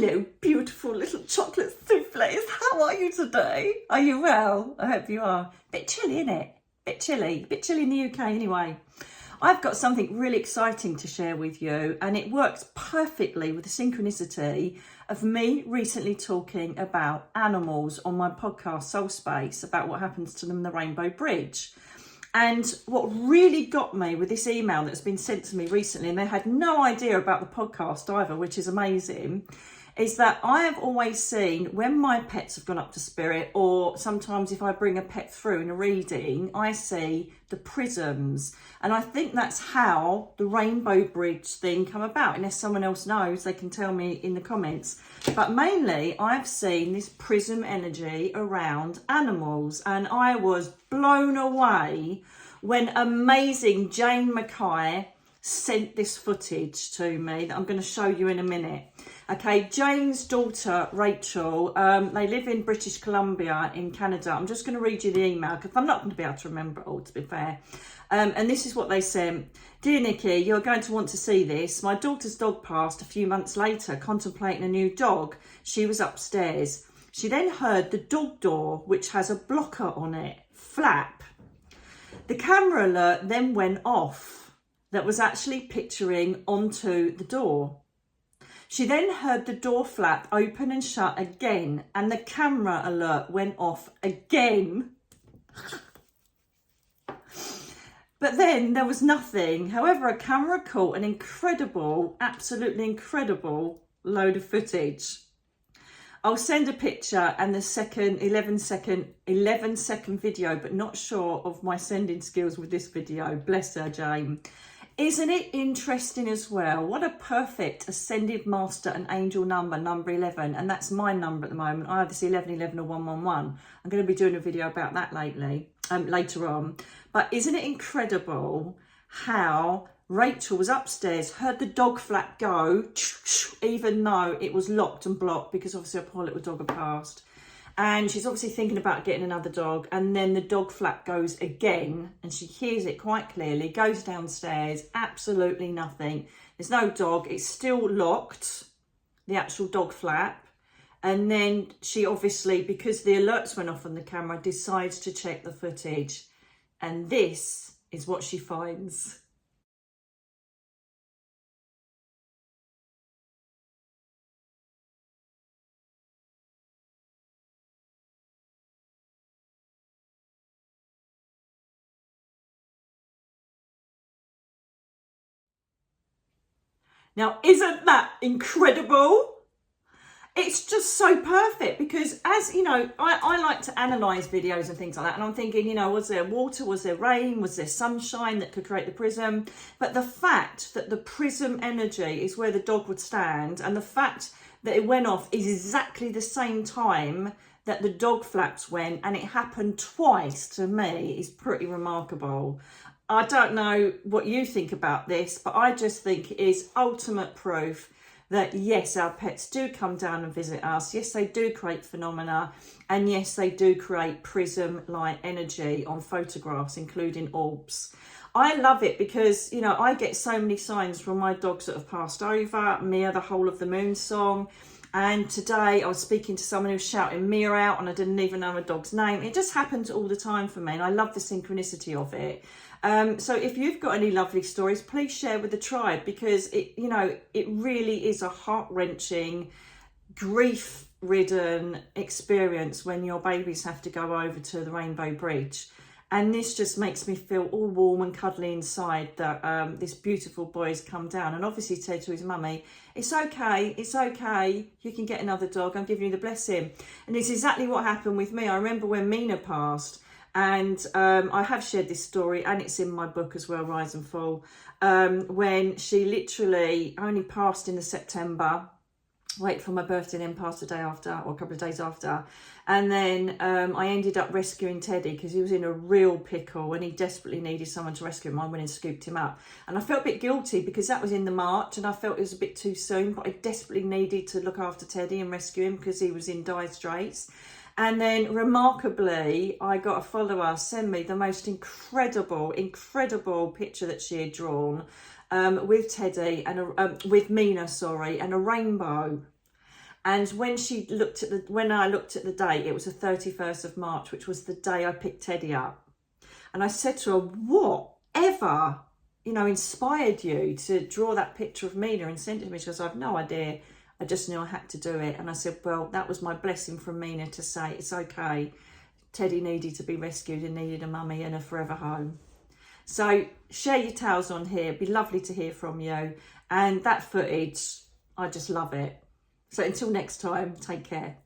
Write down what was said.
Hello, beautiful little chocolate souffles. How are you today? Are you well? I hope you are. Bit chilly, isn't it? Bit chilly in the UK anyway. I've got something really exciting to share with you, and it works perfectly with the synchronicity of me recently talking about animals on my podcast Soul Space, about what happens to them in the Rainbow Bridge. And what really got me with this email that's been sent to me recently, and they had no idea about the podcast either, which is amazing, is that I have always seen when my pets have gone up to spirit, or sometimes if I bring a pet through in a reading, I see the prisms. And I think that's how the Rainbow Bridge thing come about. Unless someone else knows, they can tell me in the comments. But mainly I've seen this prism energy around animals, and I was blown away when amazing Jane Mackay sent this footage to me that I'm going to show you in a minute. Okay, Jane's daughter Rachel, they live in British Columbia in Canada. I'm just going to read you the email because I'm not going to be able to remember it all, to be fair. And this is what they sent. Dear Nicky, you're going to want to see this. My daughter's dog passed a few months later, contemplating a new dog. She was upstairs. She then heard the dog door, which has a blocker on it, flap. The camera alert then went off that was actually picturing onto the door. She then heard the door flap open and shut again, and the camera alert went off again. But then there was nothing. However, a camera caught an incredible, absolutely incredible load of footage. I'll send a picture and the second 11 second video, but not sure of my sending skills with this video. Bless her, Jane. Isn't it interesting as well? What a perfect ascended master and angel number 11. And that's my number at the moment. I have this 1111 or 111. I'm going to be doing a video about that later on. But isn't it incredible how Rachel was upstairs, heard the dog flap go, even though it was locked and blocked because obviously a poor little dog had passed. And she's obviously thinking about getting another dog, and then the dog flap goes again, and she hears it quite clearly, goes downstairs, absolutely nothing. There's no dog, it's still locked, the actual dog flap. And then she obviously, because the alerts went off on the camera, decides to check the footage. And this is what she finds. Now, isn't that incredible? It's just so perfect because, as you know, I like to analyse videos and things like that. And I'm thinking, you know, was there water? Was there rain? Was there sunshine that could create the prism? But the fact that the prism energy is where the dog would stand, and the fact that it went off is exactly the same time that the dog flaps went, and it happened twice, to me is pretty remarkable. I don't know what you think about this, but I just think it is ultimate proof that yes, our pets do come down and visit us. Yes, they do create phenomena. And yes, they do create prism-like energy on photographs, including orbs. I love it because, you know, I get so many signs from my dogs that have passed over. Mia, the Whole of the Moon song. And today I was speaking to someone who was shouting Mia out, and I didn't even know my dog's name. It just happens all the time for me, and I love the synchronicity of it. So if you've got any lovely stories, please share with the tribe, because it, you know, it really is a heart-wrenching, grief-ridden experience when your babies have to go over to the Rainbow Bridge. And this just makes me feel all warm and cuddly inside that this beautiful boy has come down. And obviously said to his mummy, it's okay, you can get another dog, I'm giving you the blessing. And it's exactly what happened with me. I remember when Mina passed, and I have shared this story, and it's in my book as well, Rise and Fall, when she literally only passed in the September, wait for my birthday, then passed the day after, or a couple of days after. And then I ended up rescuing Teddy because he was in a real pickle and he desperately needed someone to rescue him. I went and scooped him up. And I felt a bit guilty because that was in the March and I felt it was a bit too soon, but I desperately needed to look after Teddy and rescue him because he was in dire straits. And then remarkably, I got a follower send me the most incredible picture that she had drawn with Teddy and with Mina, and a rainbow. And when I looked at the date, it was the 31st of March, which was the day I picked Teddy up. And I said to her, whatever, inspired you to draw that picture of Mina and send it to me? She goes, I have no idea. I just knew I had to do it. And I said, well, that was my blessing from Mina to say, it's okay. Teddy needed to be rescued and needed a mummy and a forever home. So share your tales on here. It'd be lovely to hear from you. And that footage, I just love it. So until next time, take care.